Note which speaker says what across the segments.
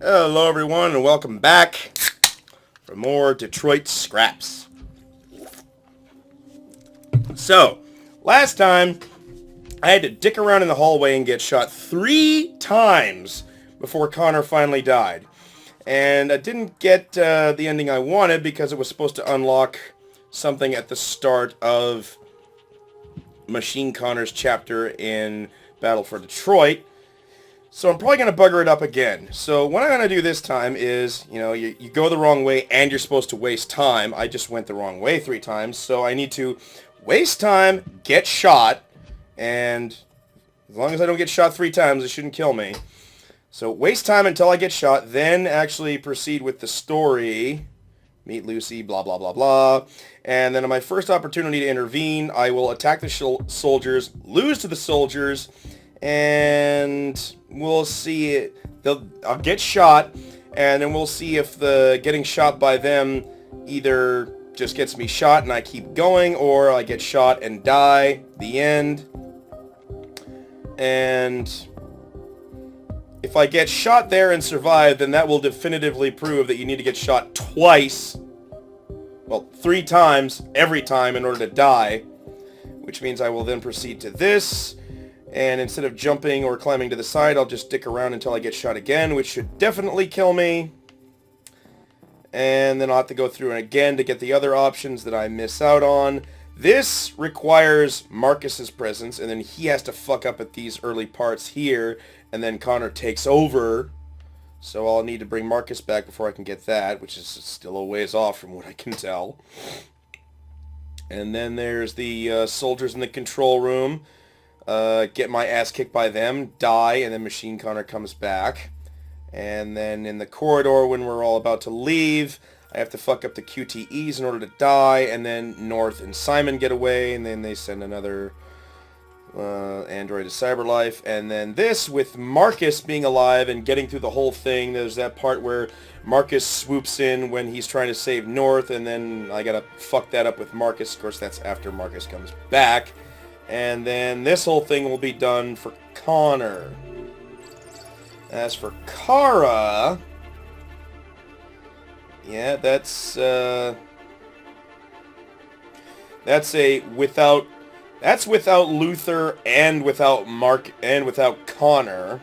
Speaker 1: Hello everyone and welcome back for more Detroit Scraps. So, last time I had to dick around in the hallway and get shot 3 times before Connor finally died. And I didn't get the ending I wanted because it was supposed to unlock something at the start of Machine Connor's chapter in Battle for Detroit. So I'm probably going to bugger it up again. So what I'm going to do this time is, you go the wrong way and you're supposed to waste time. I just went the wrong way 3 times. So I need to waste time, get shot, and as long as I don't get shot 3 times, it shouldn't kill me. So waste time until I get shot, then actually proceed with the story. Meet Lucy, blah, blah, blah, blah. And then on my first opportunity to intervene, I will attack the soldiers, lose to the soldiers, and we'll see it. I'll get shot, and then we'll see if the getting shot by them either just gets me shot and I keep going, or I get shot and die. The end. And if I get shot there and survive, then that will definitively prove that you need to get shot twice. Well, 3 times, every time, in order to die. Which means I will then proceed to this. And instead of jumping or climbing to the side, I'll just dick around until I get shot again, which should definitely kill me. And then I'll have to go through it again to get the other options that I miss out on. This requires Marcus's presence, and then he has to fuck up at these early parts here, and then Connor takes over. So I'll need to bring Marcus back before I can get that, which is still a ways off from what I can tell. And then there's the soldiers in the control room. Get my ass kicked by them, die, and then Machine Connor comes back. And then in the corridor, when we're all about to leave, I have to fuck up the QTEs in order to die, and then North and Simon get away, and then they send another android to Cyberlife. And then this, with Marcus being alive and getting through the whole thing, there's that part where Marcus swoops in when he's trying to save North, and then I gotta fuck that up with Marcus. Of course, that's after Marcus comes back. And then this whole thing will be done for Connor. As for Kara, yeah, that's without Luther and without Mark and without Connor.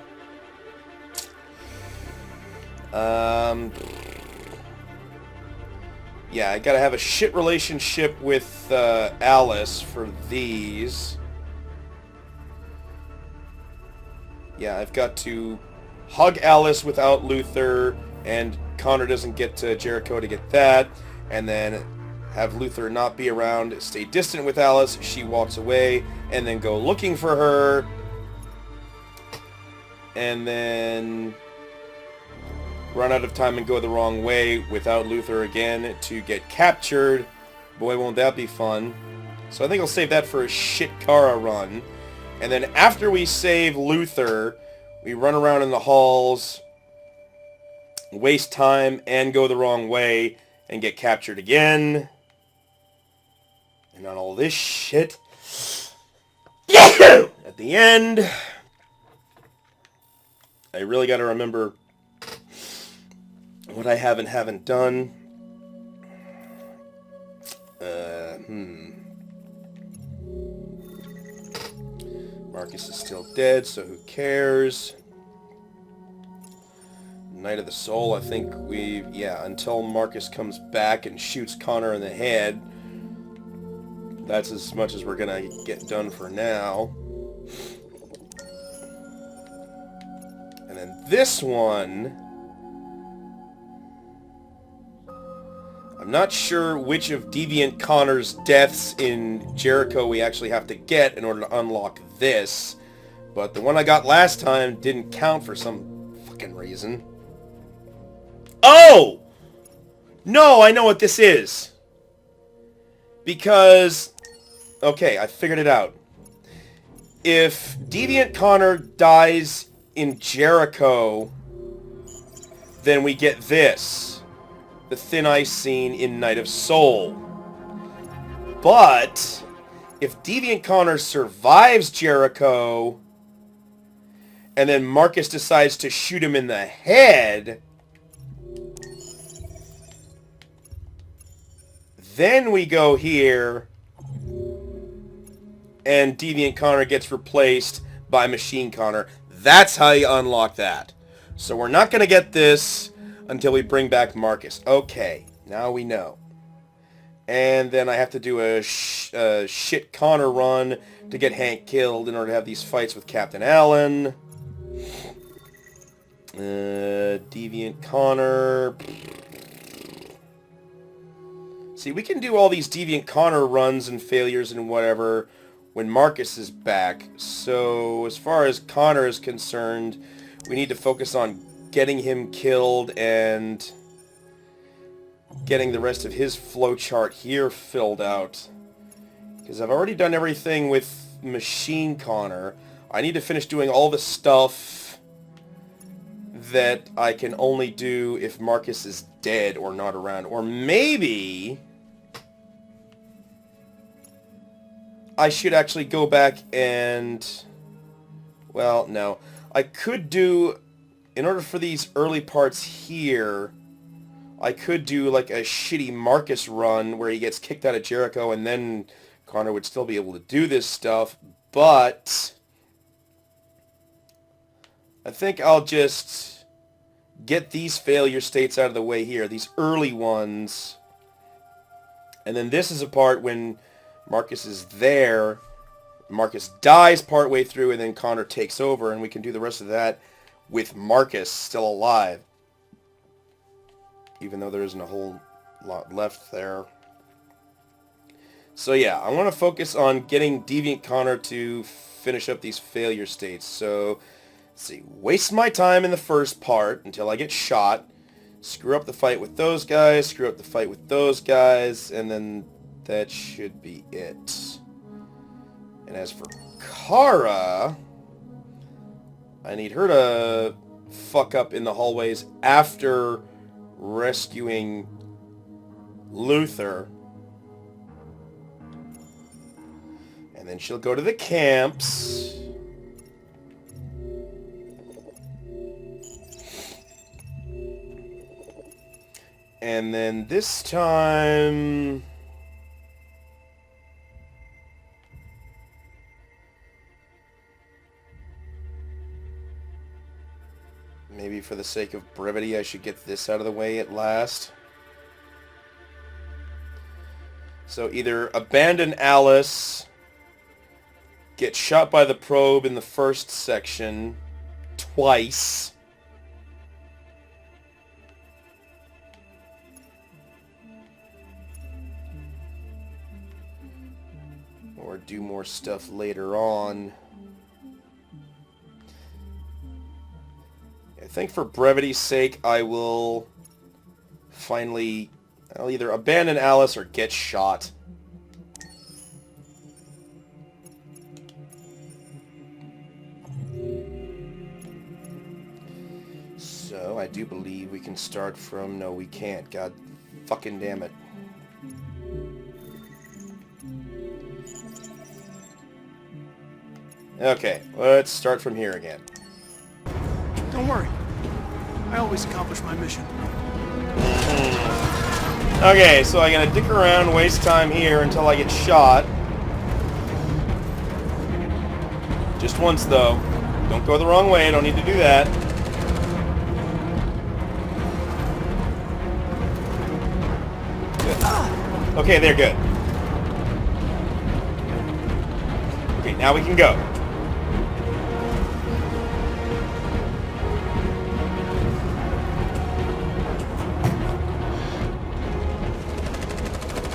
Speaker 1: Yeah, I gotta have a shit relationship with Alice for these. Yeah, I've got to hug Alice without Luther, and Connor doesn't get to Jericho to get that. And then have Luther not be around, stay distant with Alice, she walks away, and then go looking for her. And then run out of time and go the wrong way without Luther again to get captured. Boy, won't that be fun. So I think I'll save that for a shit Kara run. And then after we save Luther, we run around in the halls, waste time, and go the wrong way, and get captured again. And on all this shit, at the end, I really gotta remember what I have and haven't done. Marcus is still dead, so who cares? Night of the Soul, I think until Marcus comes back and shoots Connor in the head, that's as much as we're gonna get done for now. And then this one, I'm not sure which of Deviant Connor's deaths in Jericho we actually have to get in order to unlock this, but the one I got last time didn't count for some fucking reason. Oh! No, I know what this is. Because, okay, I figured it out. If Deviant Connor dies in Jericho, then we get this. The Thin Ice scene in Night of Soul. But if Deviant Connor survives Jericho, and then Marcus decides to shoot him in the head, then we go here, and Deviant Connor gets replaced by Machine Connor. That's how you unlock that. So we're not going to get this until we bring back Marcus. Okay, now we know. And then I have to do a shit Connor run to get Hank killed in order to have these fights with Captain Allen. Deviant Connor. See, we can do all these Deviant Connor runs and failures and whatever when Marcus is back. So as far as Connor is concerned, we need to focus on getting him killed and getting the rest of his flowchart here filled out. Because I've already done everything with Machine Connor. I need to finish doing all the stuff that I can only do if Marcus is dead or not around. Or maybe I should actually go back and... Well, no. I could do... In order for these early parts here, I could do like a shitty Marcus run where he gets kicked out of Jericho and then Connor would still be able to do this stuff, but I think I'll just get these failure states out of the way here, these early ones, and then this is a part when Marcus is there, Marcus dies partway through, and then Connor takes over, and we can do the rest of that with Marcus still alive. Even though there isn't a whole lot left there. So yeah, I want to focus on getting Deviant Connor to finish up these failure states. So, let's see, waste my time in the first part until I get shot, screw up the fight with those guys, screw up the fight with those guys, and then that should be it. And as for Kara, I need her to fuck up in the hallways after rescuing Luther. And then she'll go to the camps. And then this time... Maybe for the sake of brevity, I should get this out of the way at last. So either abandon Alice, get shot by the probe in the first section twice, or do more stuff later on. I think for brevity's sake, I'll either abandon Alice or get shot. So, I do believe we can start from... No, we can't. God fucking damn it. Okay, let's start from here again.
Speaker 2: Don't worry. I always accomplish my mission.
Speaker 1: Okay, so I gotta dick around, waste time here until I get shot. Just once, though. Don't go the wrong way, don't need to do that. Good. Okay, they're good. Okay, now we can go.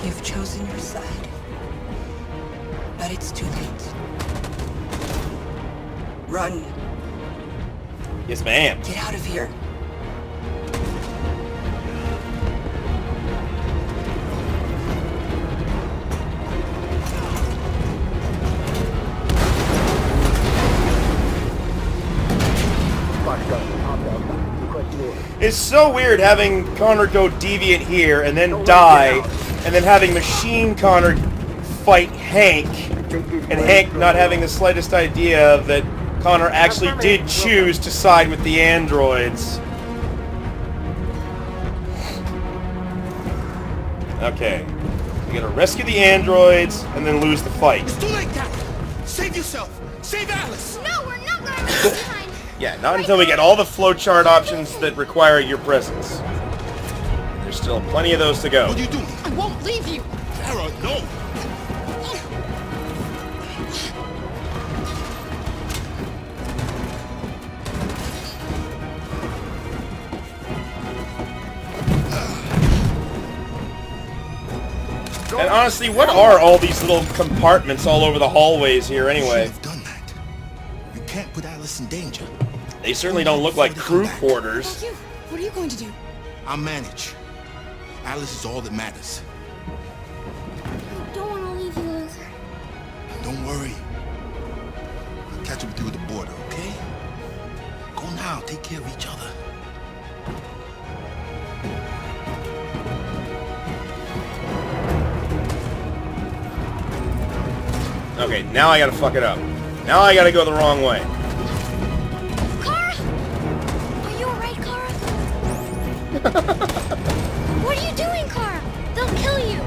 Speaker 3: You've chosen your side, but it's too late. Run.
Speaker 1: Yes, ma'am.
Speaker 3: Get out of here.
Speaker 1: It's so weird having Connor go deviant here and then die, and then having Machine Connor fight Hank, and Hank not having the slightest idea that Connor actually did choose to side with the androids. Okay. We gotta rescue the androids and then lose the fight.
Speaker 2: It's too late, Captain. Save yourself. Save Alice.
Speaker 4: No, we're not going to leave you behind.
Speaker 1: Yeah, not until we get all the flowchart options that require your presence. There's still plenty of those to go.
Speaker 2: What are you doing?
Speaker 4: I won't leave you.
Speaker 2: Sarah, no.
Speaker 1: And honestly, what are all these little compartments all over the hallways here anyway?
Speaker 2: You've done that. You can't put Alice in danger.
Speaker 1: They certainly don't look like crew quarters.
Speaker 4: You. What are you going to do?
Speaker 2: I'll manage. Alice is all that matters.
Speaker 4: I don't want to leave you, Luther.
Speaker 2: Don't worry. I'll catch up with you at the border, okay? Go now. Take care of each other.
Speaker 1: Okay, now I gotta fuck it up. Now I gotta go the wrong way.
Speaker 4: Kara? Are you alright, Kara? What are you doing, Kara? They'll kill you.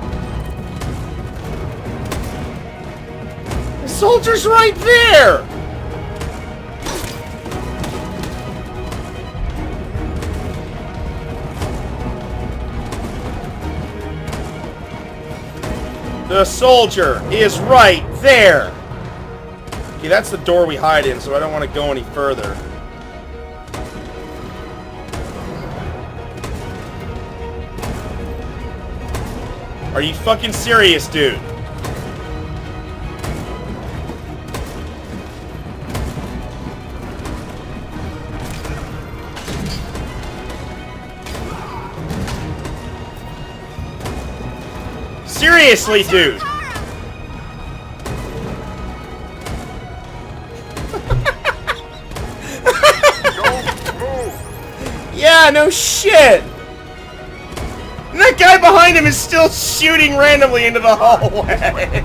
Speaker 1: The soldier's right there! The soldier is right there! Okay, that's the door we hide in, so I don't want to go any further. Are you fucking serious, dude? Seriously, dude! Yeah, no shit! And that guy behind him is still shooting randomly into the hallway.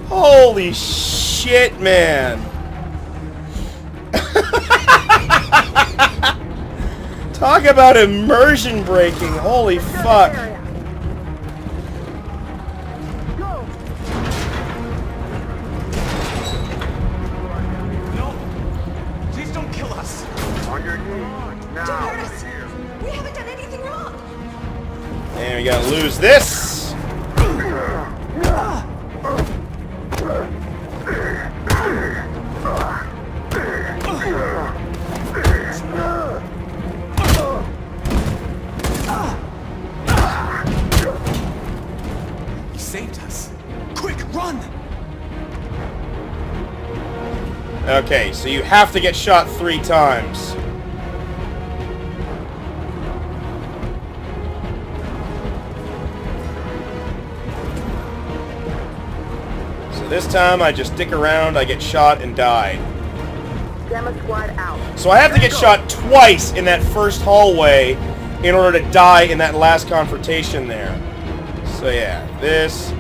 Speaker 1: Holy shit, man. Talk about immersion breaking. Holy fuck.
Speaker 2: No. Please don't kill us.
Speaker 5: On your knees now.
Speaker 3: We haven't done anything wrong.
Speaker 1: And we gotta lose this.
Speaker 2: He saved us. Quick, run!
Speaker 1: Okay, so you have to get shot 3 times. So this time I just stick around, I get shot and die.
Speaker 5: Gamma squad out.
Speaker 1: So I have to get shot twice in that first hallway in order to die in that last confrontation there. So yeah, this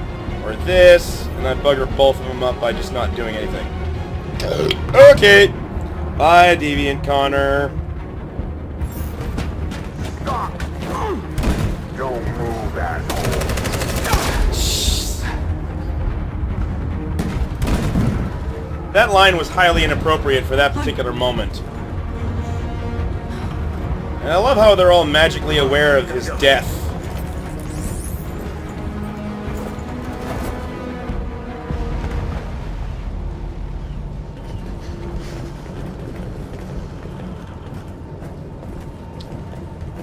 Speaker 1: or this, and I bugger both of them up by just not doing anything. Okay. Bye, Deviant Connor.
Speaker 5: Stop. Don't move, asshole.
Speaker 1: That line was highly inappropriate for that particular moment. And I love how they're all magically aware of his death.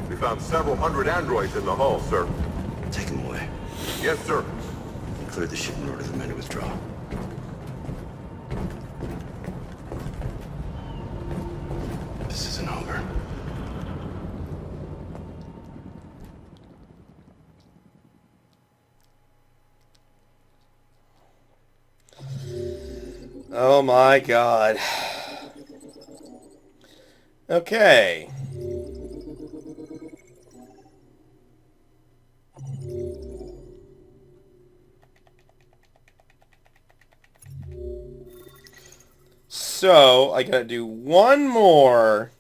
Speaker 5: We found several hundred androids in the hull, sir.
Speaker 6: Take them away.
Speaker 5: Yes, sir.
Speaker 6: Clear the ship and order the men to withdraw. This isn't over.
Speaker 1: Oh my god. Okay. So, I gotta do one more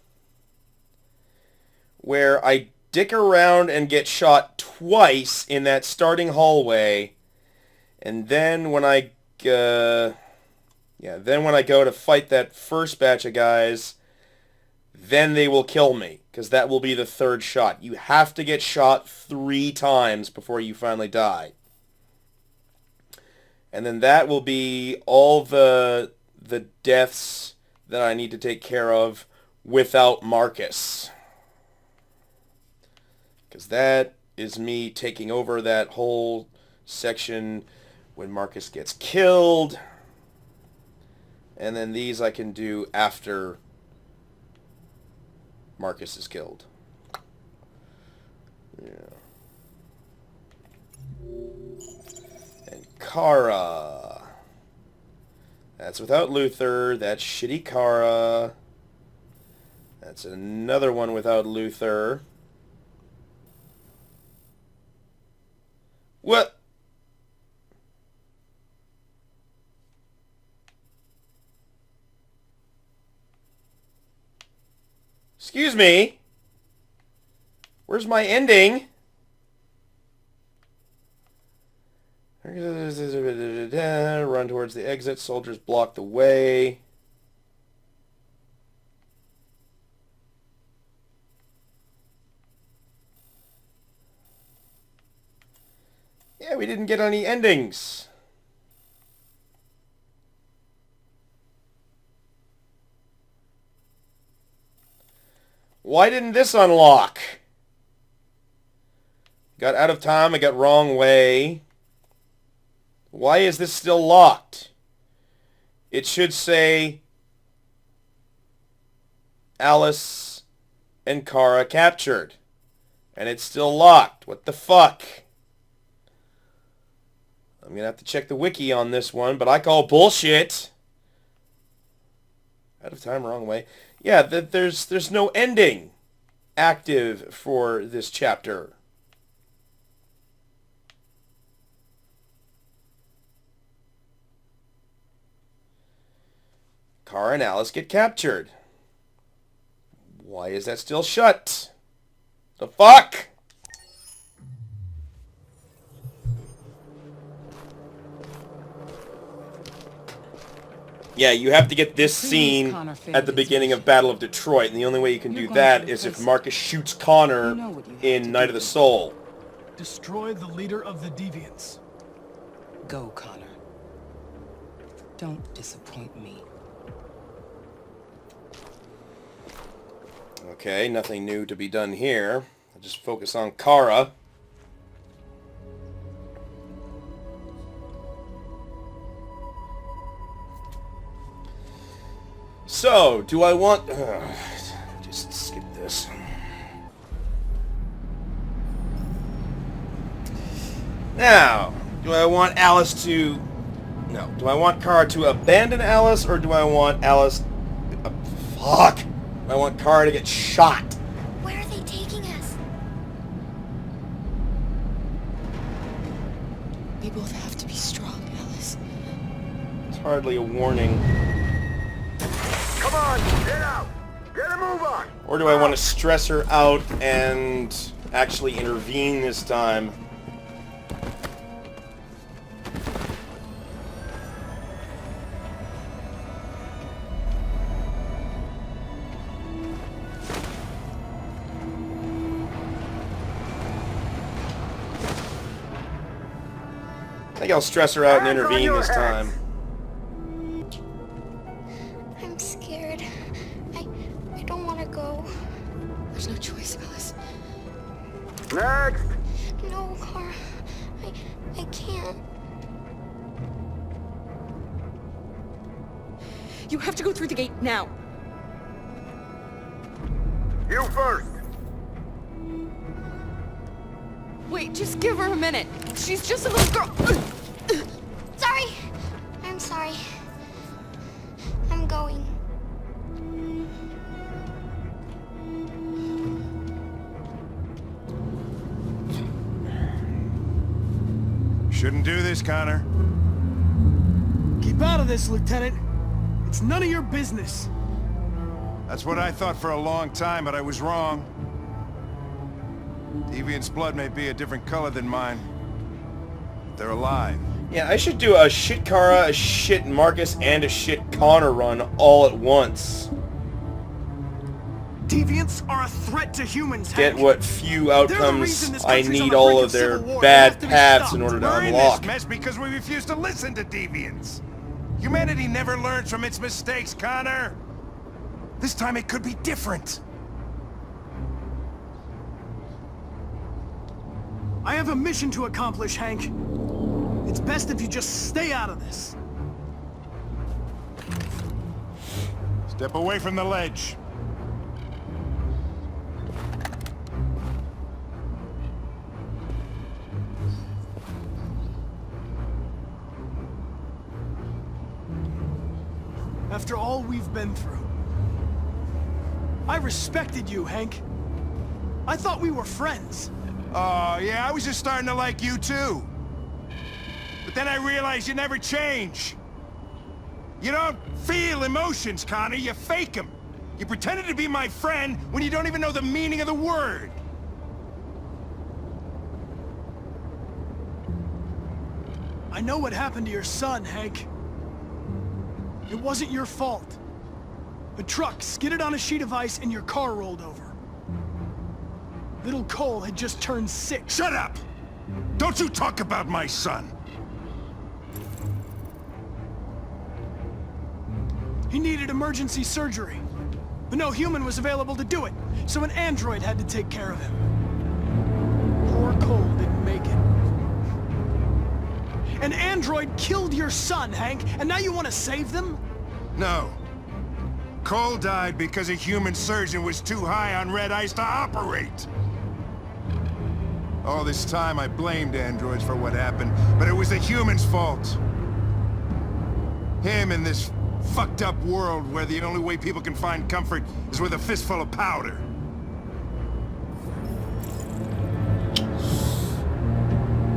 Speaker 1: where I dick around and get shot twice in that starting hallway, and then when I go to fight that first batch of guys, then they will kill me, because that will be the third shot. You have to get shot 3 times before you finally die. And then that will be all the deaths that I need to take care of without Marcus. Because that is me taking over that whole section when Marcus gets killed. And then these I can do after Marcus is killed. Yeah. And Kara. That's without Luther. That's shitty Kara. That's another one without Luther. What? Excuse me. Where's my ending? Run towards the exit. Soldiers block the way. Yeah, we didn't get any endings. Why didn't this unlock? Got out of time, I got wrong way. Why is this still locked? It should say Alice and Kara captured. And it's still locked. What the fuck? I'm going to have to check the wiki on this one, but I call bullshit. Out of time, wrong way. Yeah, there's no ending active for this chapter. Kara and Alice get captured. Why is that still shut? The fuck? Yeah, you have to get this scene at the beginning of Battle of Detroit, and the only way you can do that is if Marcus shoots Connor in Night of the Soul.
Speaker 7: Destroy the leader of the Deviants.
Speaker 3: Go, Connor. Don't disappoint me.
Speaker 1: Okay, nothing new to be done here. I'll just focus on Kara. So, do I want... just skip this. Now, do I want Alice to... No, do I want Kara to abandon Alice, or do I want Alice... fuck! I want Kara to get shot.
Speaker 4: Where are they taking us?
Speaker 3: We both have to be strong, Alice.
Speaker 1: It's hardly a warning.
Speaker 5: Come on, get out! Get a move on!
Speaker 1: Or do I want to stress her out and actually intervene this time? I think I'll stress her out and intervene this time.
Speaker 4: I'm scared. I don't want to go.
Speaker 3: There's no choice, Alice.
Speaker 5: Next!
Speaker 4: No, Kara. I can't.
Speaker 8: You have to go through the gate now.
Speaker 5: You first!
Speaker 8: Wait, just give her a minute. She's just a little girl.
Speaker 4: Sorry. I'm sorry. I'm going.
Speaker 9: Shouldn't do this, Connor.
Speaker 7: Keep out of this, Lieutenant. It's none of your business.
Speaker 9: That's what I thought for a long time, but I was wrong. Deviant's blood may be a different color than mine. But they're alive.
Speaker 1: Yeah, I should do a shit Kara, a shit Marcus, and a shit Connor run all at once.
Speaker 7: Deviants are a threat to humans,
Speaker 1: Get
Speaker 7: Hank.
Speaker 1: what few outcomes
Speaker 7: reason this
Speaker 1: I
Speaker 7: country's on
Speaker 1: need
Speaker 7: the
Speaker 1: all
Speaker 7: brink
Speaker 1: of
Speaker 7: of
Speaker 1: their
Speaker 7: civil war. They
Speaker 1: bad
Speaker 7: have to be
Speaker 1: paths
Speaker 7: stopped.
Speaker 1: in order to
Speaker 9: We're in
Speaker 1: unlock.
Speaker 9: this mess because we refuse to listen to deviants. Humanity never learns from its mistakes, Connor. This time it could be different.
Speaker 7: I have a mission to accomplish, Hank. It's best if you just stay out of this.
Speaker 9: Step away from the ledge.
Speaker 7: After all we've been through. I respected you, Hank. I thought we were friends.
Speaker 9: Oh, yeah, I was just starting to like you too. But then I realized you never change. You don't feel emotions, Connor, you fake them. You pretended to be my friend when you don't even know the meaning of the word.
Speaker 7: I know what happened to your son, Hank. It wasn't your fault. A truck skidded on a sheet of ice and your car rolled over. Little Cole had just turned 6.
Speaker 9: Shut up! Don't you talk about my son!
Speaker 7: He needed emergency surgery, but no human was available to do it, so an android had to take care of him. Poor Cole didn't make it. An android killed your son, Hank, and now you want to save them?
Speaker 9: No. Cole died because a human surgeon was too high on red ice to operate. All this time I blamed androids for what happened, but it was the humans' fault. Him in this fucked up world where the only way people can find comfort is with a fistful of powder.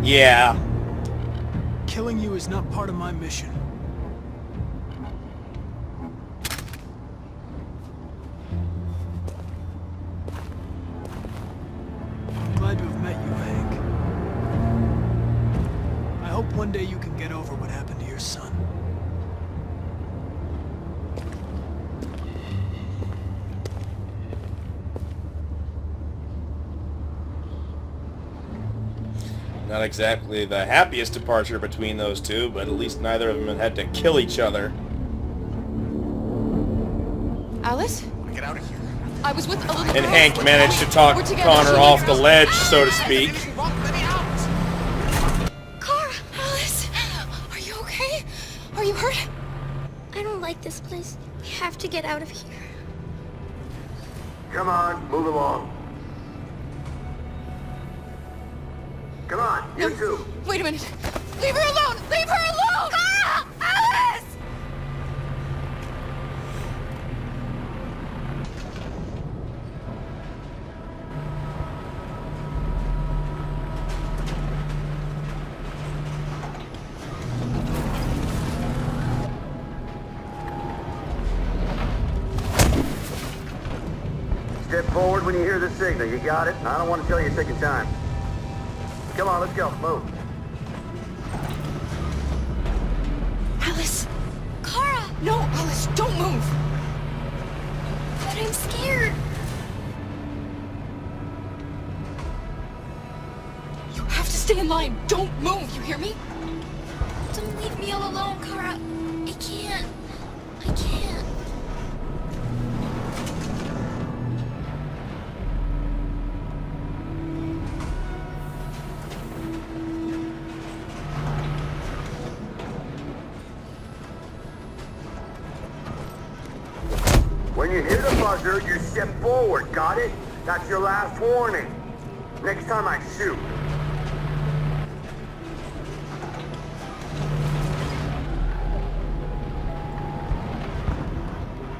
Speaker 1: Yeah.
Speaker 7: Killing you is not part of my mission. I'm glad to have met you, Hank. I hope one day you can get over what happened to your son.
Speaker 1: Not exactly the happiest departure between those two, but at least neither of them had to kill each other.
Speaker 8: Alice?
Speaker 9: Get out of here.
Speaker 8: I was with a little
Speaker 1: And
Speaker 8: girl.
Speaker 1: Hank managed to talk
Speaker 8: We're together.
Speaker 1: Connor
Speaker 8: She
Speaker 1: off the
Speaker 8: girls.
Speaker 1: ledge, so to speak.
Speaker 4: Cara,
Speaker 8: Alice, are you okay? Are you hurt?
Speaker 4: I don't like this place. We have to get out of here.
Speaker 5: Come on, move along. Come on, you two.
Speaker 8: Wait a minute. Leave her alone! Leave her alone! Ah! Alice!
Speaker 5: Step forward when you hear the signal. You got it? I don't want to tell you you're taking time. Come on, let's go. Move.
Speaker 8: Alice!
Speaker 4: Cara,
Speaker 8: No, Alice, don't move!
Speaker 4: but I'm scared.
Speaker 8: You have to stay in line. Don't move, you hear me?
Speaker 4: Don't leave me all alone, Cara. I can't. I can't.
Speaker 5: When you hear the buzzer, you step forward. Got it? That's your last warning. Next time I shoot.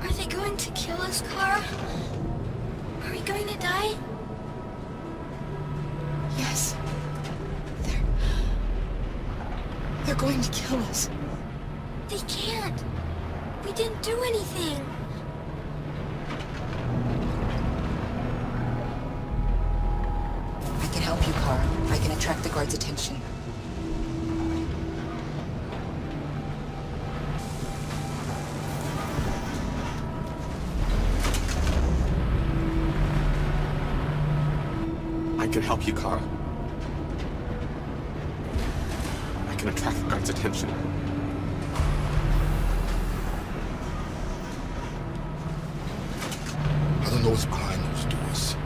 Speaker 4: Are they going to kill us, Cara? Are we going to die?
Speaker 8: Yes. They're going to kill us.
Speaker 4: They can't. We didn't do anything.
Speaker 3: attract the guard's attention.
Speaker 10: I can help you, Kara. I can attract the guard's attention.
Speaker 2: I don't know what's behind those doors,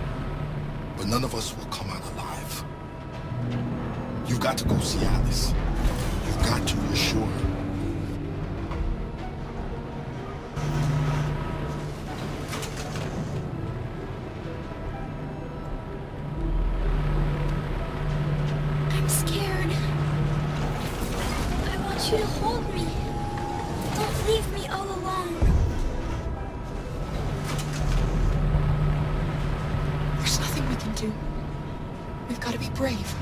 Speaker 2: but none of us will come out alive. You've got to go see Alice. You've got to assure her.
Speaker 4: I'm scared. I want you to hold me. Don't leave me all alone.
Speaker 3: There's nothing we can do. We've got to be brave.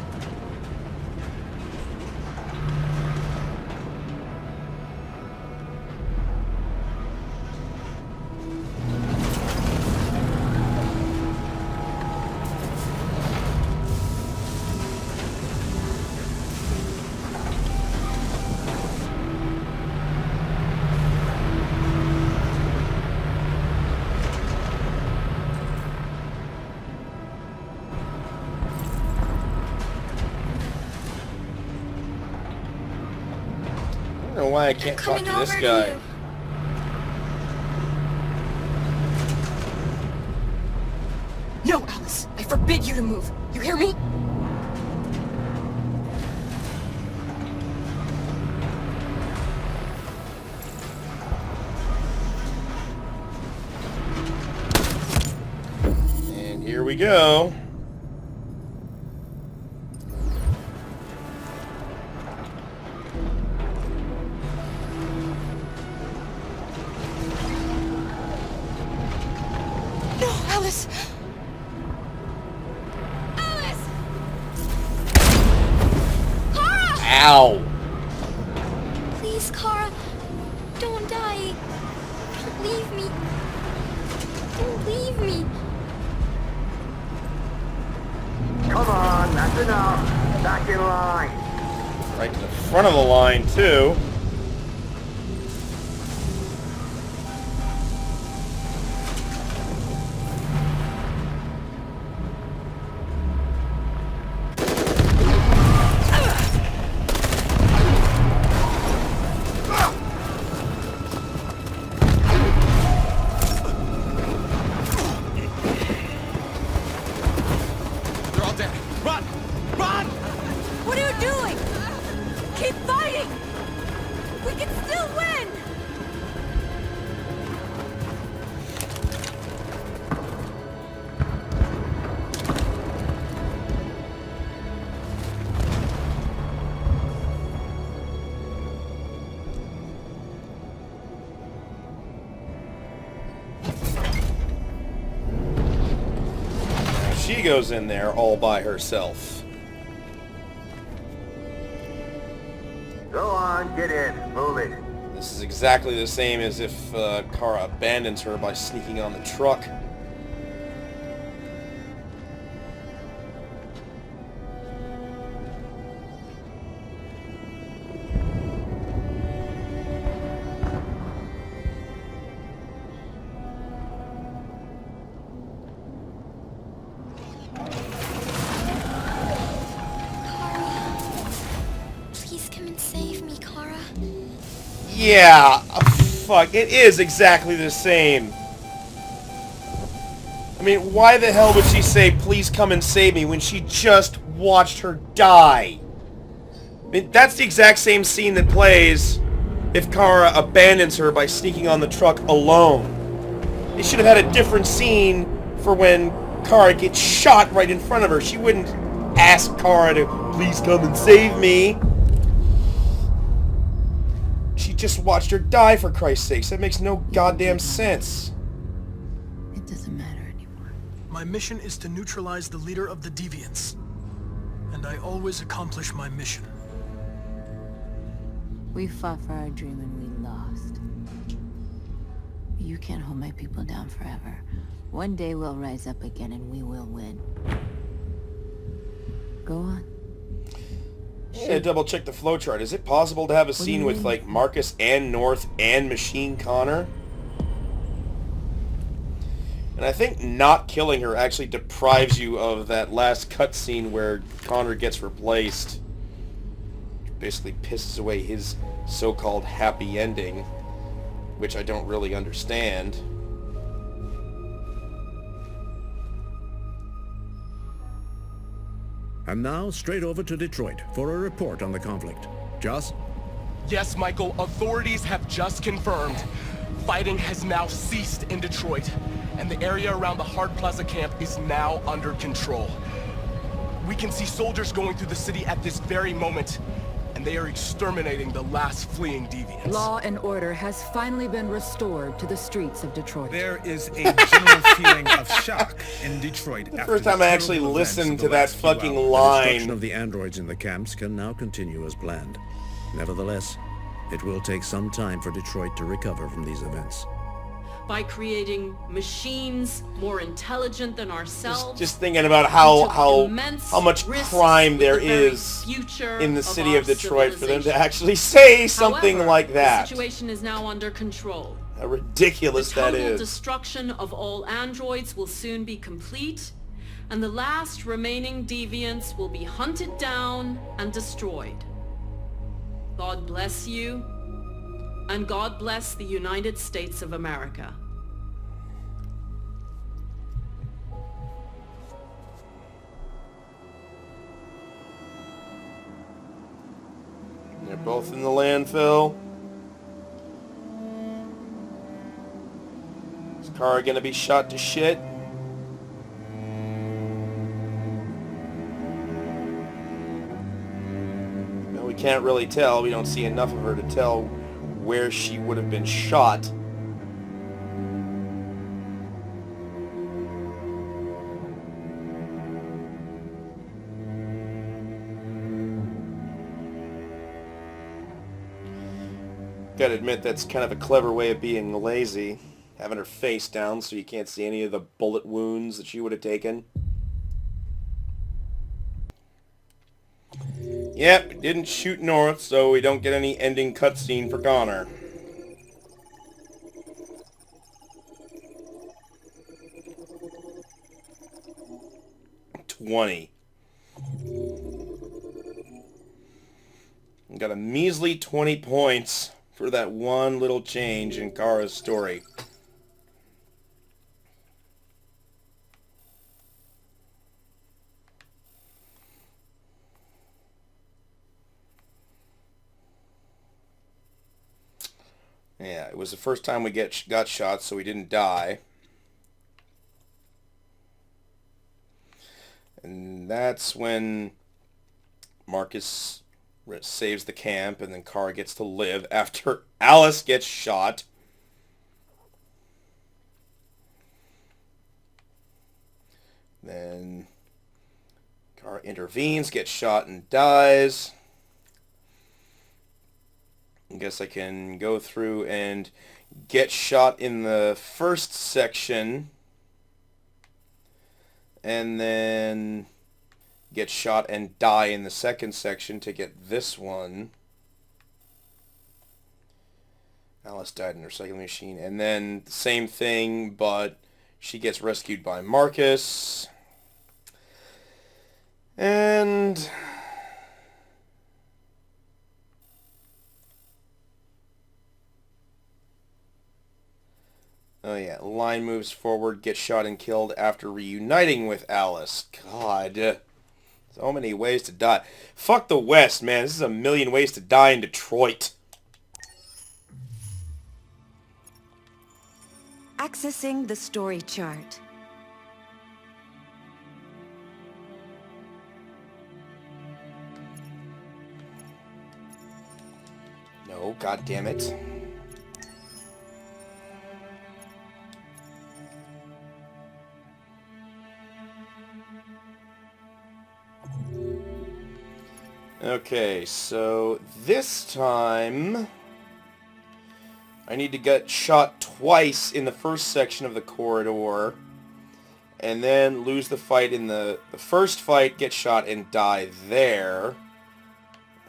Speaker 1: I don't know why I can't talk
Speaker 4: Coming
Speaker 1: to this
Speaker 4: over to
Speaker 1: guy.
Speaker 4: you.
Speaker 3: No, Alice! I forbid you to move. You hear me?
Speaker 1: And here we go.
Speaker 3: No, Alice!
Speaker 4: Alice! Kara!
Speaker 1: Ow!
Speaker 4: Please, Kara, don't die. Don't leave me. Don't leave me.
Speaker 5: Come on, that's enough. Back in line.
Speaker 1: Right to the front of the line, too.
Speaker 10: They're all dead. Run! Run!
Speaker 8: What are you doing? Keep fighting! We can still win!
Speaker 1: She goes in there all by herself.
Speaker 5: Go on, get in. Move it.
Speaker 1: This is exactly the same as if Kara abandons her by sneaking on the truck.
Speaker 4: Please come and save me, Kara.
Speaker 1: Yeah, fuck, it is exactly the same. I mean, why the hell would she say, please come and save me, when she just watched her die? I mean, that's the exact same scene that plays if Kara abandons her by sneaking on the truck alone. They should have had a different scene for when Kara gets shot right in front of her. She wouldn't ask Kara to please come and save me. She just watched her die, for Christ's sakes. That makes no goddamn sense.
Speaker 3: It doesn't matter anymore.
Speaker 7: My mission is to neutralize the leader of the Deviants. And I always accomplish my mission.
Speaker 11: We fought for our dream and we lost. You can't hold my people down forever. One day we'll rise up again and we will win. Go on.
Speaker 1: Yeah, double check the flowchart. Is it possible to have a scene with, like, Marcus and North and Machine Connor? And I think not killing her actually deprives you of that last cutscene where Connor gets replaced. Which basically pisses away his so-called happy ending, which I don't really understand.
Speaker 12: And now, straight over to Detroit for a report on the conflict. Joss?
Speaker 10: Yes, Michael, authorities have just confirmed. Fighting has now ceased in Detroit, and the area around the Hart Plaza camp is now under control. We can see soldiers going through the city at this very moment, and they are exterminating the last fleeing deviants.
Speaker 11: Law and order has finally been restored to the streets of Detroit.
Speaker 13: There is a general feeling of shock in Detroit.
Speaker 1: The first time I actually listened to that fucking
Speaker 12: The
Speaker 1: line.
Speaker 12: destruction of the androids in the camps can now continue as planned. Nevertheless, it will take some time for Detroit to recover from these events.
Speaker 14: By creating machines more intelligent than ourselves.
Speaker 1: Just thinking about how much crime there is in the city of Detroit for them to actually say something like that.
Speaker 14: The situation is now under control.
Speaker 1: How ridiculous that
Speaker 14: The total
Speaker 1: is.
Speaker 14: destruction of all androids will soon be complete, and the last remaining deviants will be hunted down and destroyed. God bless you, and God bless the United States of America.
Speaker 1: They're both in the landfill. Is Kara gonna be shot to shit? No, we can't really tell. We don't see enough of her to tell where she would have been shot. Gotta admit, that's kind of a clever way of being lazy. Having her face down so you can't see any of the bullet wounds that she would have taken. Yep, we didn't shoot north, so we don't get any ending cutscene for Connor. Got a measly 20 points for that one little change in Kara's story. Yeah, it was the first time we got shot, so we didn't die. And that's when Marcus saves the camp, and then Kara gets to live after Alice gets shot. Then Kara intervenes, gets shot, and dies. I guess I can go through and get shot in the first section, and then get shot and die in the second section to get this one. Alice died in her cycling machine. And then the same thing, but she gets rescued by Marcus. And oh yeah, line moves forward, gets shot and killed after reuniting with Alice. God. So many ways to die. Fuck the West, man. This is a million ways to die in Detroit.
Speaker 15: Accessing the story chart.
Speaker 1: No, god damn it. Okay, so this time I need to get shot twice in the first section of the corridor, and then lose the fight in the first fight, get shot and die there,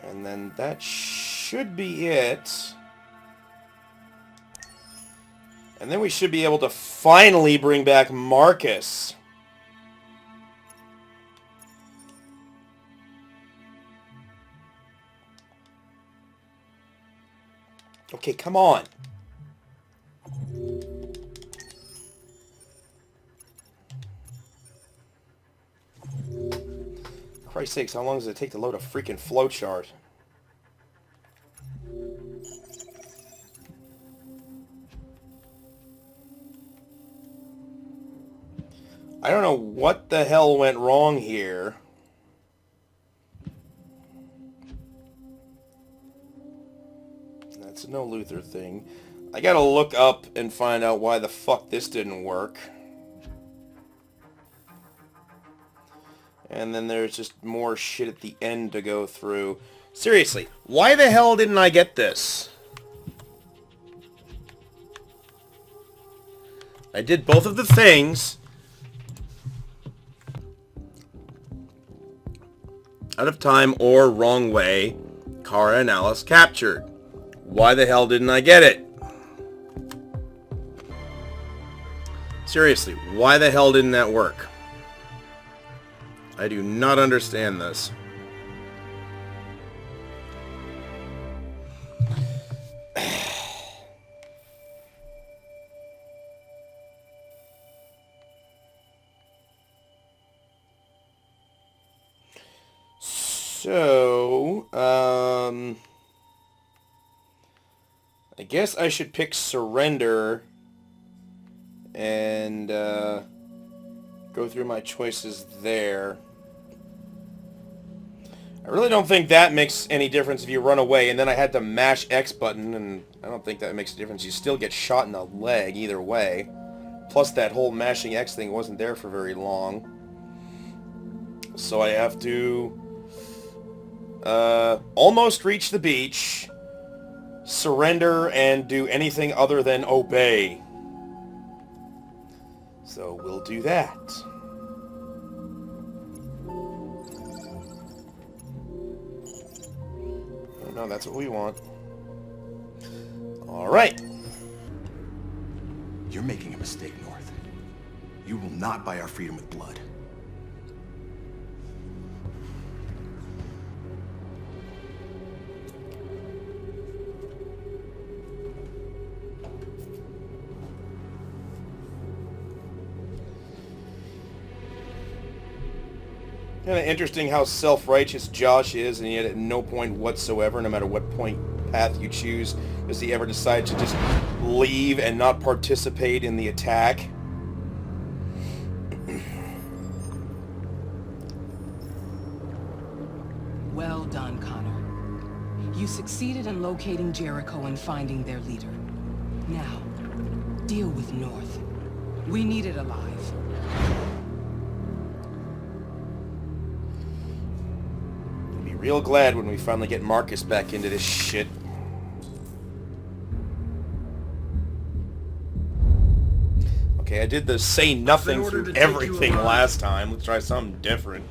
Speaker 1: And then that should be it. And then we should be able to finally bring back Marcus. Okay, come on. Christ's sakes, how long does it take to load a freaking flowchart? I don't know what the hell went wrong here. That's a no Luther thing. I gotta look up and find out why the fuck this didn't work. And then there's just more shit at the end to go through. Seriously, why the hell didn't I get this? I did both of the things. Out of time or wrong way. Kara and Alice captured. Why the hell didn't I get it? Seriously, why the hell didn't that work? I do not understand this. So, I guess I should pick Surrender and go through my choices there. I really don't think that makes any difference if you run away, and then I had to mash X button, and I don't think that makes a difference. You still get shot in the leg either way. Plus that whole mashing X thing wasn't there for very long. So I have to almost reach the beach, surrender, and do anything other than obey. So we'll do that. No, that's what we want. Alright.
Speaker 6: You're making a mistake, North. You will not buy our freedom with blood.
Speaker 1: Kind of interesting how self-righteous Josh is, and yet at no point whatsoever, no matter what point path you choose, does he ever decide to just leave and not participate in the attack.
Speaker 16: Well done, Connor. You succeeded in locating Jericho and finding their leader. Now, deal with North. We need it alive.
Speaker 1: Real glad when we finally get Marcus back into this shit. Okay, I did the say nothing through everything last time. Let's try something different.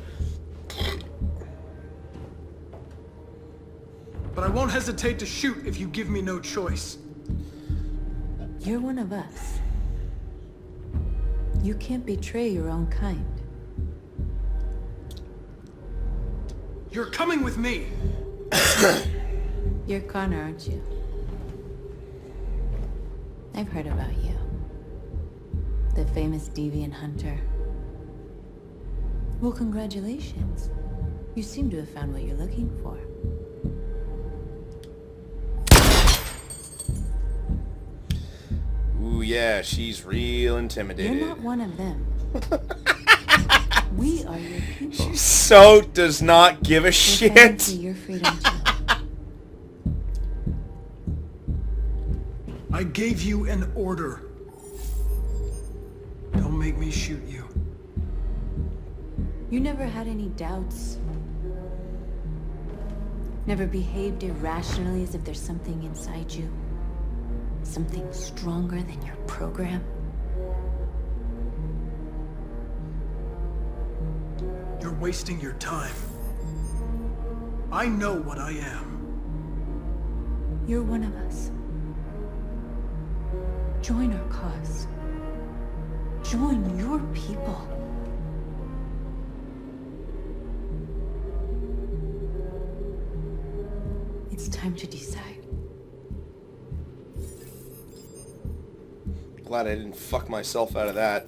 Speaker 7: But I won't hesitate to shoot if you give me no choice.
Speaker 11: You're one of us. You can't betray your own kind.
Speaker 7: You're coming with me!
Speaker 11: You're Connor, aren't you? I've heard about you. The famous deviant hunter. Well, congratulations. You seem to have found what you're looking for.
Speaker 1: Ooh, yeah, she's real intimidated.
Speaker 11: You're not one of them. We are your people.
Speaker 1: She so does not give a shit.
Speaker 11: Your freedom too.
Speaker 7: I gave you an order. Don't make me shoot you.
Speaker 11: You never had any doubts. Never behaved irrationally as if there's something inside you. Something stronger than your program.
Speaker 7: You're wasting your time. I know what I am.
Speaker 11: You're one of us. Join our cause. Join your people. It's time to decide.
Speaker 1: Glad I didn't fuck myself out of that.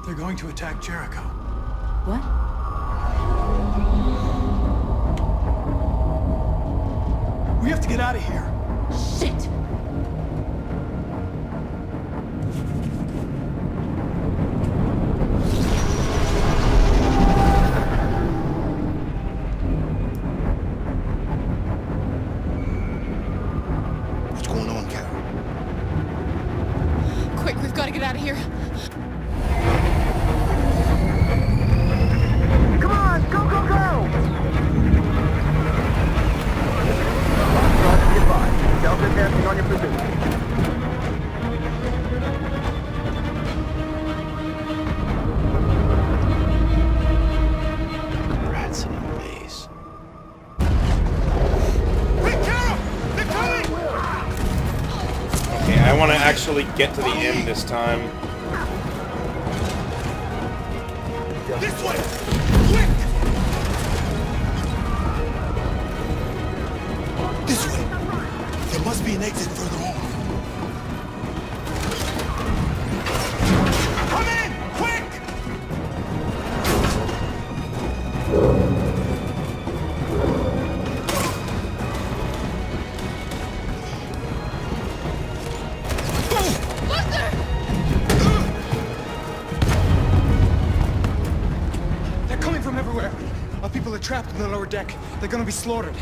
Speaker 7: They're going to attack Jericho.
Speaker 11: What?
Speaker 7: We have to get out of here.
Speaker 11: Shit!
Speaker 2: What's going on, Carol?
Speaker 8: Quick, we've got to get out of here.
Speaker 5: Come on, go, go, go! Goodbye. Delta testing on your position.
Speaker 2: Rats in a maze.
Speaker 9: Wait, Carol! They're coming!
Speaker 1: Okay, I want to actually get to the end this time.
Speaker 9: This way! Quick!
Speaker 2: This way! There must be an exit further on.
Speaker 9: Come in! Quick!
Speaker 7: They're coming from everywhere. Our people are trapped in the lower deck. They're gonna be slaughtered.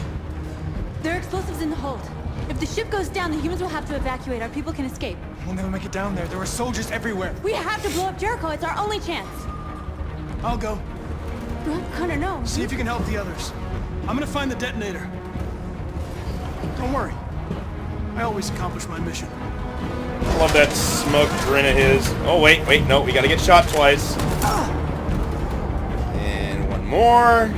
Speaker 8: There are explosives in the hold. If the ship goes down, the humans will have to evacuate. Our people can escape.
Speaker 7: We'll never make it down there. There are soldiers everywhere.
Speaker 8: We have to blow up Jericho. It's our only chance.
Speaker 7: I'll go.
Speaker 8: Connor, no.
Speaker 7: See if you can help the others. I'm gonna find the detonator. Don't worry. I always accomplish my mission.
Speaker 1: I love that smug grin of his. Oh, wait, no, we gotta get shot twice. And one more.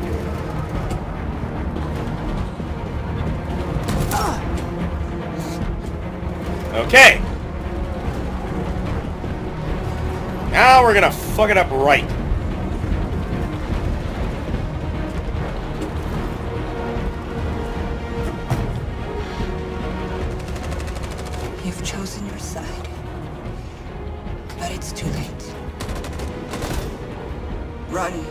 Speaker 1: Okay. Now we're gonna fuck it up right.
Speaker 3: You've chosen your side. But it's too late. Run.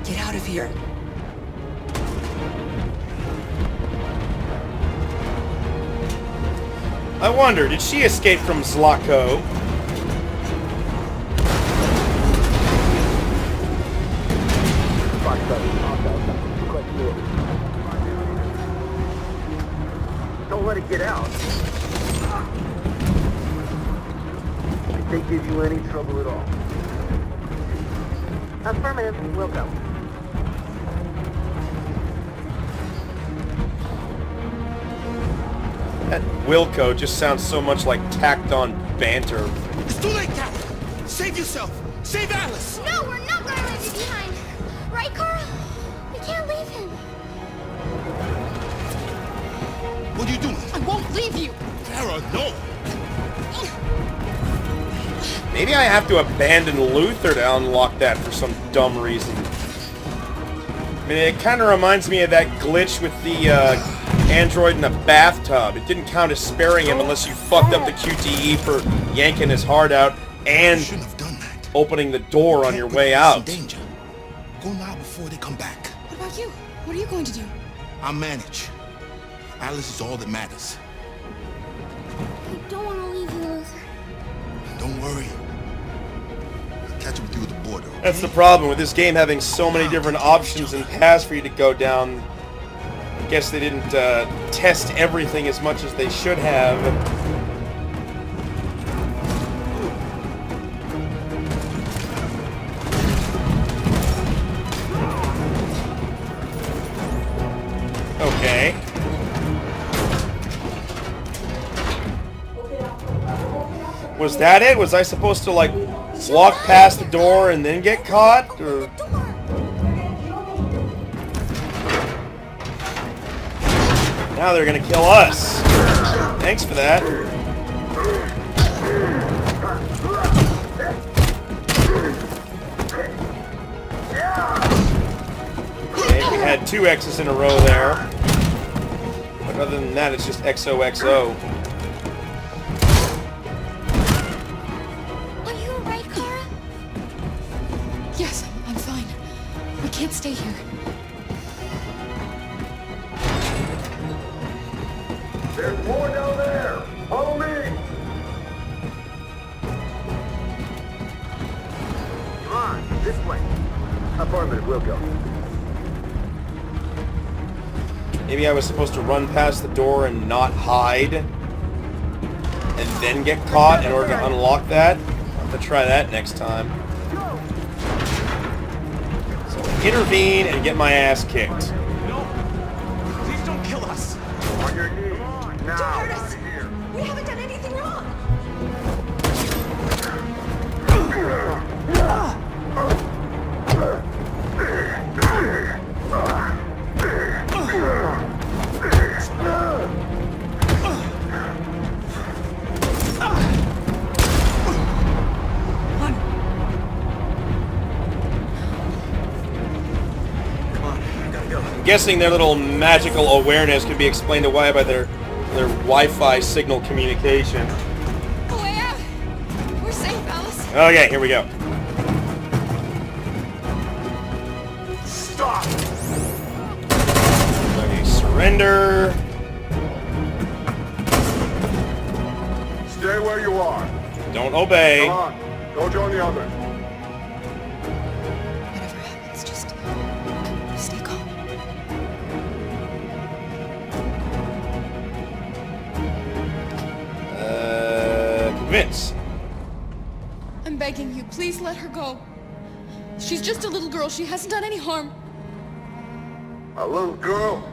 Speaker 3: Get out of here.
Speaker 1: I wonder, did she escape from Zlatko?
Speaker 5: Don't let it get out. If they give you any trouble at all. Affirmative, we'll go.
Speaker 1: That Wilco just sounds so much like tacked on banter.
Speaker 2: It's too late, Carol! Save yourself! Save Alice!
Speaker 4: No, we're not going to leave you behind. Right, Carl? We can't leave him.
Speaker 2: What are you doing?
Speaker 8: I won't leave you.
Speaker 2: Carol, no!
Speaker 1: Maybe I have to abandon Luther to unlock that for some dumb reason. I mean, it kind of reminds me of that glitch with the android in the bathtub. It didn't count as sparing him unless you fucked up the QTE for yanking his heart out and opening the door on your way out.
Speaker 2: Danger. Go now before they come back.
Speaker 8: What about you? What are you going to do?
Speaker 2: I'll manage. Alice is all that matters.
Speaker 4: I don't want to leave you, Luther.
Speaker 2: Don't worry. I'll catch up with you at the border.
Speaker 1: That's the problem with this game having so many different options and paths for you to go down. I guess they didn't test everything as much as they should have. Okay. Was that it? Was I supposed to, like, walk past the door and then get caught? Or... Now they're gonna kill us. Thanks for that. Okay, we had 2 X's in a row there. But other than that, it's just XOXO.
Speaker 4: Are you alright, Kara?
Speaker 8: Yes, I'm fine. We can't stay here.
Speaker 5: There's more down there. Follow me. Come on, this way. Affirmative, we'll go.
Speaker 1: Maybe I was supposed to run past the door and not hide, and then get caught in order to unlock that. I'll have to try that next time. So intervene and get my ass kicked.
Speaker 9: No! Please don't kill us!
Speaker 5: On your knees. Now.
Speaker 3: Don't hurt us! We haven't done anything wrong!
Speaker 1: I'm guessing their little magical awareness can be explained away by their Wi-Fi signal communication.
Speaker 8: A way out! We're safe, Alice.
Speaker 1: Okay, here we go.
Speaker 5: Stop!
Speaker 1: Okay, surrender.
Speaker 5: Stay where you are.
Speaker 1: Don't obey.
Speaker 5: Come on, go join the others.
Speaker 8: Whatever happens, just stay calm.
Speaker 1: Convince.
Speaker 8: I'm begging you, please let her go. She's just a little girl. She hasn't done any harm.
Speaker 5: A little girl?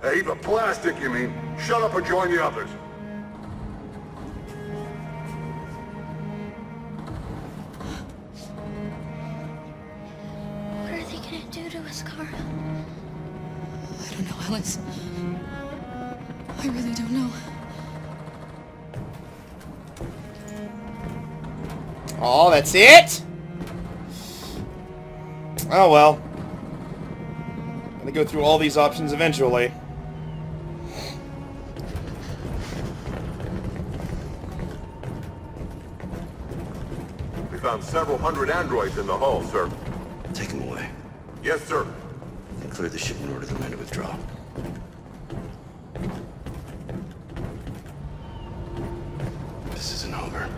Speaker 5: A heap of plastic, you mean? Shut up and join the others.
Speaker 4: What are they gonna do to us, Kara?
Speaker 8: I don't know, Alice. I really don't know.
Speaker 1: Oh, that's it? Oh well. Gonna go through all these options eventually.
Speaker 5: We found several hundred androids in the hull, sir.
Speaker 17: Take them away.
Speaker 5: Yes, sir.
Speaker 17: And clear the ship and order the men to withdraw. This isn't over.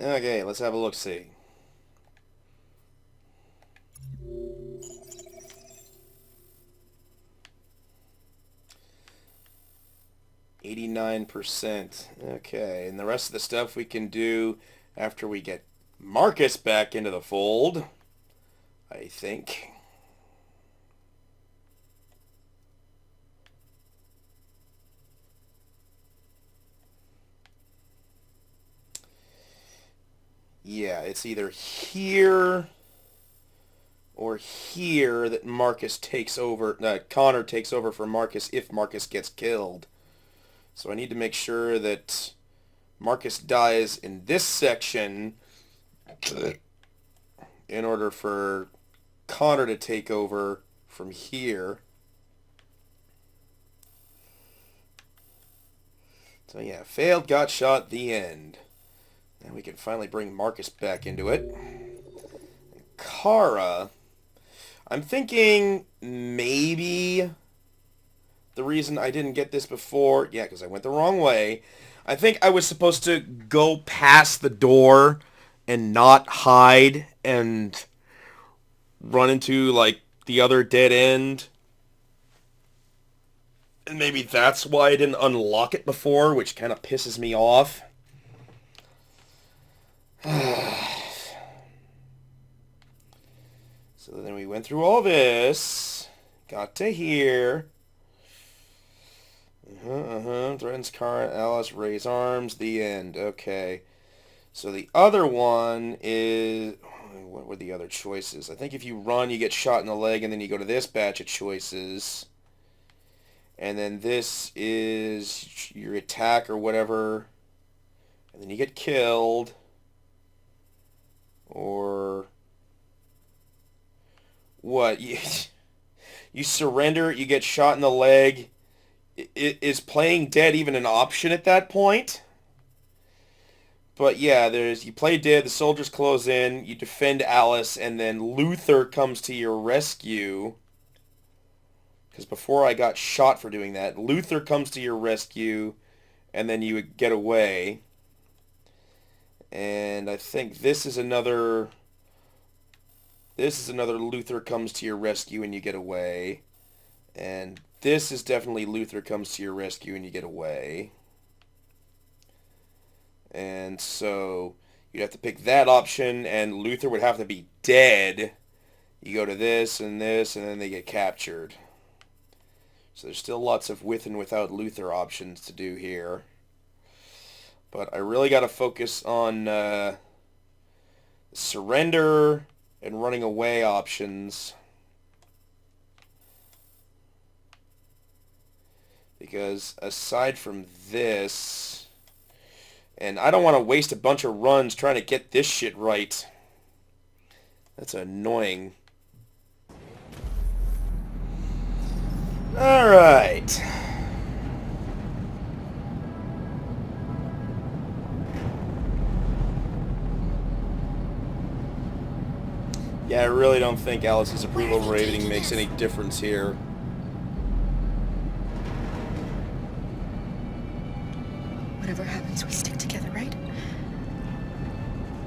Speaker 1: Okay, let's have a look-see. %. Okay, and the rest of the stuff we can do after we get Marcus back into the fold, I think. Yeah, it's either here or here that Marcus takes over, Connor takes over for Marcus if Marcus gets killed. So I need to make sure that Marcus dies in this section in order for Connor to take over from here. So yeah, failed, got shot, the end. Now we can finally bring Marcus back into it. Kara, I'm thinking maybe the reason I didn't get this before, yeah, because I went the wrong way. I think I was supposed to go past the door and not hide and run into, like, the other dead end. And maybe that's why I didn't unlock it before, which kind of pisses me off. So then we went through all this, got to here. Threatens Kara, Alice, raise arms, the end. Okay. So the other one is... What were the other choices? I think if you run, you get shot in the leg, and then you go to this batch of choices. And then this is your attack or whatever. And then you get killed. Or... What? You surrender, you get shot in the leg. Is playing dead even an option at that point? But yeah, you play dead, the soldiers close in, you defend Alice, and then Luther comes to your rescue. Because before I got shot for doing that, Luther comes to your rescue, and then you get away. And I think this is another Luther comes to your rescue and you get away. And this is definitely Luther comes to your rescue and you get away. And so you'd have to pick that option, and Luther would have to be dead. You go to this, and then they get captured. So there's still lots of with and without Luther options to do here. But I really got to focus on surrender and running away options. Because aside from this... And I don't want to waste a bunch of runs trying to get this shit right. That's annoying. Alright. Yeah, I really don't think Alice's approval rating makes any difference here.
Speaker 3: Whatever happens, we stick together, right?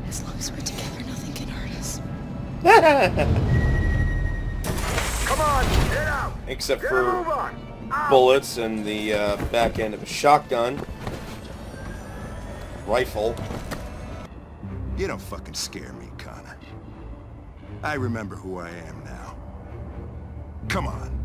Speaker 3: As long as we're together, nothing can hurt us.
Speaker 5: Come on, get out!
Speaker 1: Except
Speaker 5: Get a move
Speaker 1: for
Speaker 5: on. Out.
Speaker 1: bullets and the back end of a shotgun. Rifle.
Speaker 9: You don't fucking scare me, Connor. I remember who I am now. Come on.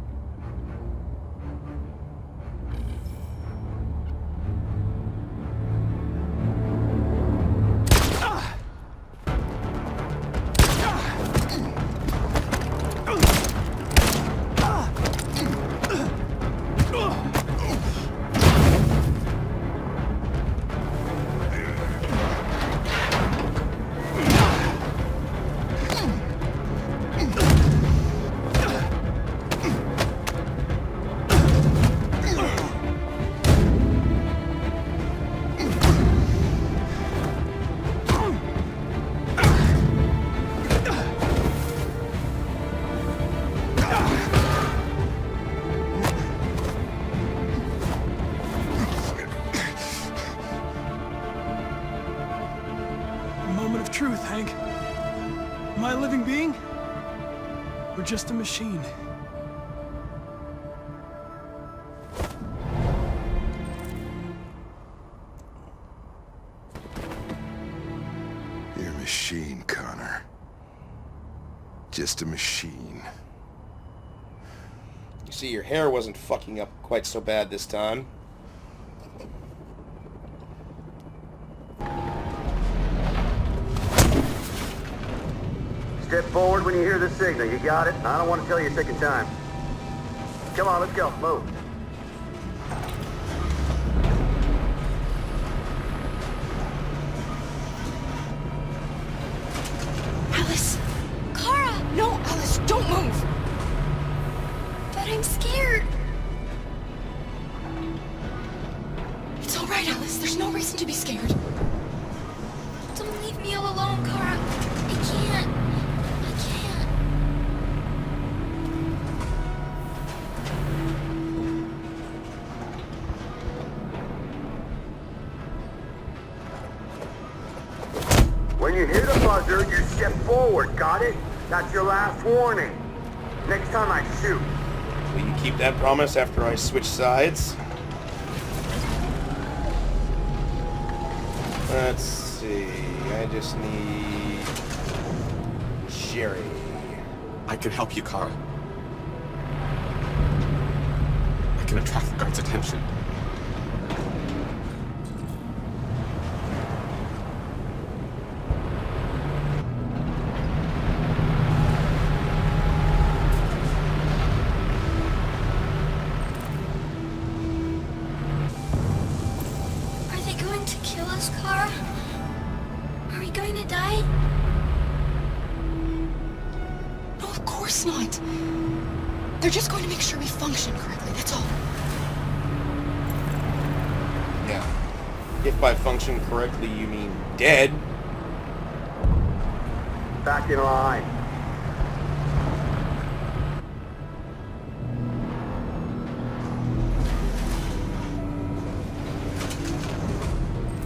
Speaker 7: Truth, Hank. Am I a living being? Or just a machine?
Speaker 9: You're a machine, Connor. Just a machine.
Speaker 1: You see, your hair wasn't fucking up quite so bad this time.
Speaker 5: Step forward when you hear the signal. You got it? I don't want to tell you a second time. Come on, let's go. Move.
Speaker 8: Alice! Kara! No, Alice, don't move!
Speaker 5: forward, got it? That's your last warning. Next time I shoot.
Speaker 1: Will you keep that promise after I switch sides? Let's see. I just need Jerry.
Speaker 18: I can help you, Kara. I can attract the guard's attention.
Speaker 4: Are they going to kill us, Kara? Are we going to die?
Speaker 8: No, of course not. They're just going to make sure we function correctly, that's all.
Speaker 1: Yeah. If by function correctly you mean dead.
Speaker 5: Back in line.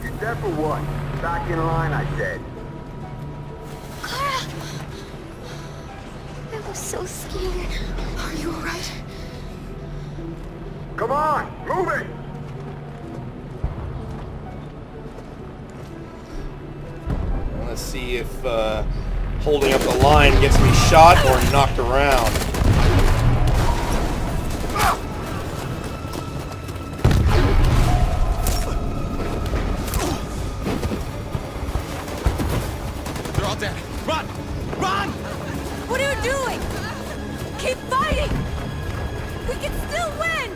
Speaker 5: You dead for what? Back in line, I said.
Speaker 4: Kara! I was so scared.
Speaker 8: Are you alright?
Speaker 5: Come on, move it!
Speaker 1: Let's see if holding up the line gets me shot or knocked around.
Speaker 10: They're all dead. Run! Run!
Speaker 3: What are you doing? Keep fighting! We can still win!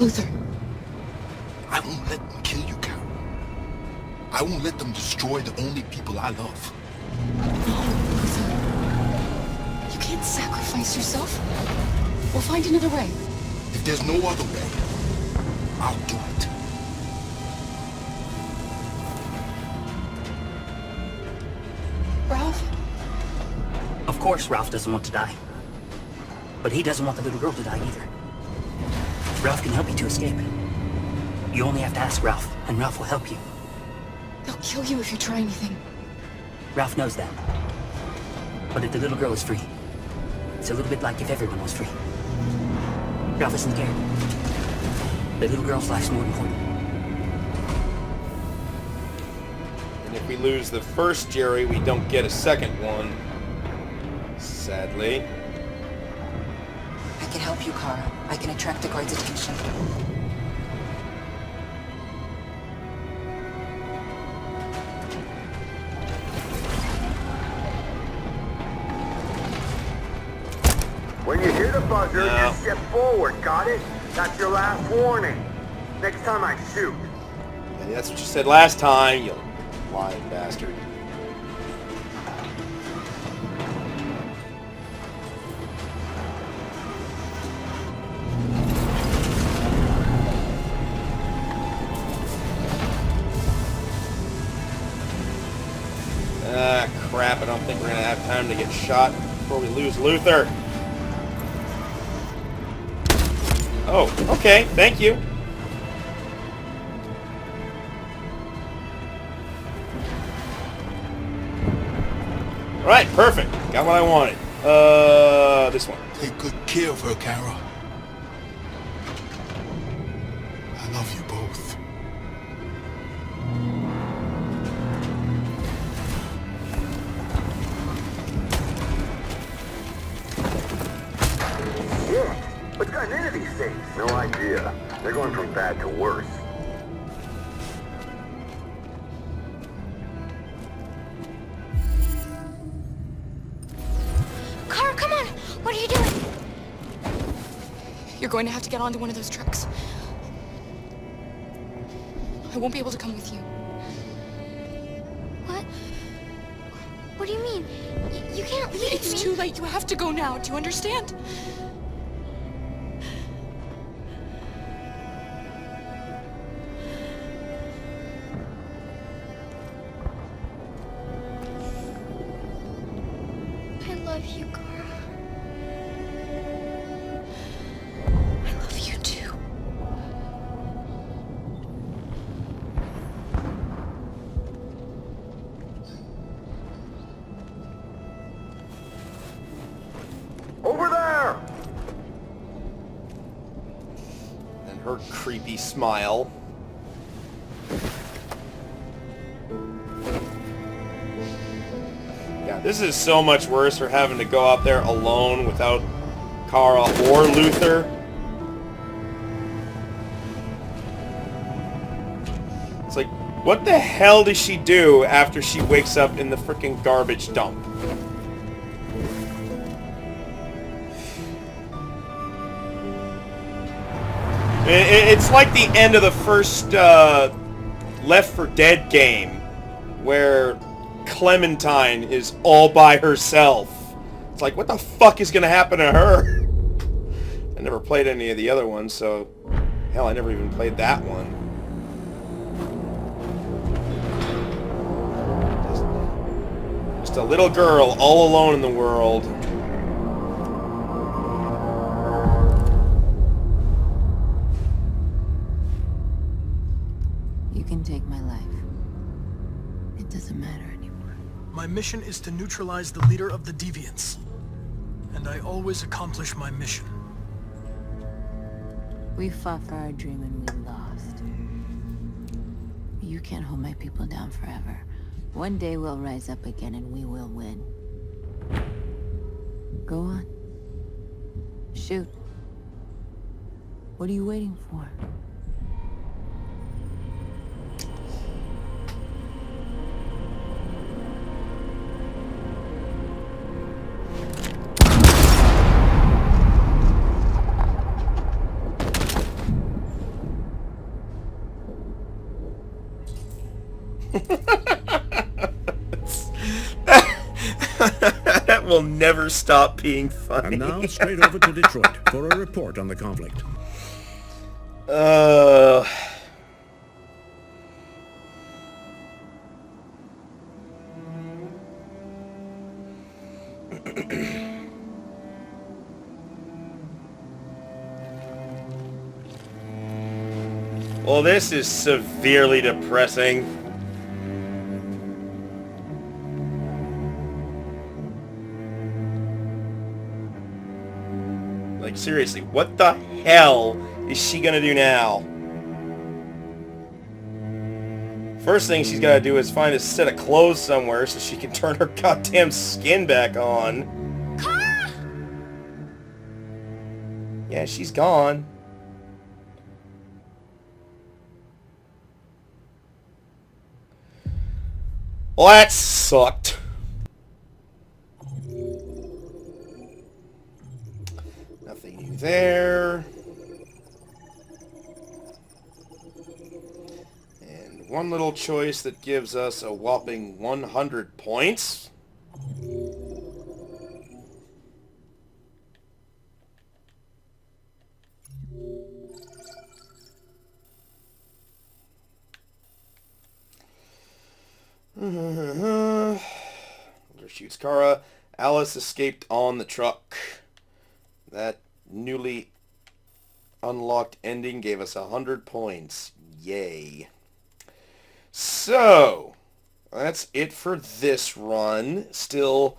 Speaker 8: Luther.
Speaker 2: I won't let them kill you, Carol. I won't let them destroy the only people I love.
Speaker 8: No, Luther. You can't sacrifice yourself. We'll find another way.
Speaker 2: If there's no other way, I'll do it.
Speaker 8: Ralph?
Speaker 19: Of course Ralph doesn't want to die. But he doesn't want the little girl to die either. Ralph can help you to escape. You only have to ask Ralph, and Ralph will help you.
Speaker 8: They'll kill you if you try anything.
Speaker 19: Ralph knows that. But if the little girl is free, it's a little bit like if everyone was free. Ralph isn't scared. The little girl's life's more important.
Speaker 1: And if we lose the first Jerry, we don't get a second one. Sadly.
Speaker 3: I can help you, Kara. I can attract the guard's attention.
Speaker 5: When you hear the buzzer, you step forward, got it? That's your last warning. Next time I shoot.
Speaker 1: And that's what you said last time, you lying bastard. Ah, crap, I don't think we're gonna have time to get shot before we lose Luther. Oh, okay, thank you. Alright, perfect. Got what I wanted. This one.
Speaker 2: Take good care of her, Kara. I love you both.
Speaker 5: Yeah. What's gotten into these things? No idea. They're going from bad to worse.
Speaker 8: Kara, come on! What are you doing? You're going to have to get onto one of those trucks. I won't be able to come with you.
Speaker 4: What? What do you mean? You can't leave me.
Speaker 8: It's too late. You have to go now. Do you understand?
Speaker 4: love you, Kara. I love you too.
Speaker 5: Over there!
Speaker 1: And her creepy smile. Yeah, this is so much worse for having to go out there alone without Kara or Luther. It's like, what the hell does she do after she wakes up in the frickin' garbage dump? It's like the end of the first Left 4 Dead game, where Clementine is all by herself. It's like, what the fuck is gonna happen to her? I never played any of the other ones, so... Hell, I never even played that one. Just a little girl all alone in the world.
Speaker 11: You can take my life. It doesn't matter anymore.
Speaker 7: My mission is to neutralize the leader of the Deviants. And I always accomplish my mission.
Speaker 11: We fought for our dream and we lost. You can't hold my people down forever. One day we'll rise up again and we will win. Go on. Shoot. What are you waiting for?
Speaker 1: That will never stop being funny.
Speaker 12: And now straight over to Detroit for a report on the conflict.
Speaker 1: Well, this is severely depressing. Like, seriously, what the hell is she gonna do now? First thing she's gotta do is find a set of clothes somewhere so she can turn her goddamn skin back on.
Speaker 4: Kara!
Speaker 1: Yeah, she's gone. Well, that sucked. Nothing new there. And one little choice that gives us a whopping 100 points. Luther shoots Kara. Alice escaped on the truck. That newly unlocked ending gave us 100 points. Yay. So, that's it for this run. Still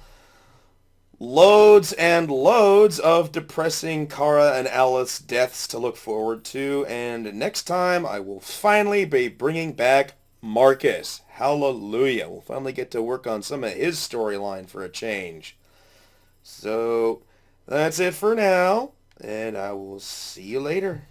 Speaker 1: loads and loads of depressing Kara and Alice deaths to look forward to. And next time I will finally be bringing back Marcus. Hallelujah. We'll finally get to work on some of his storyline for a change. So, that's it for now, and I will see you later.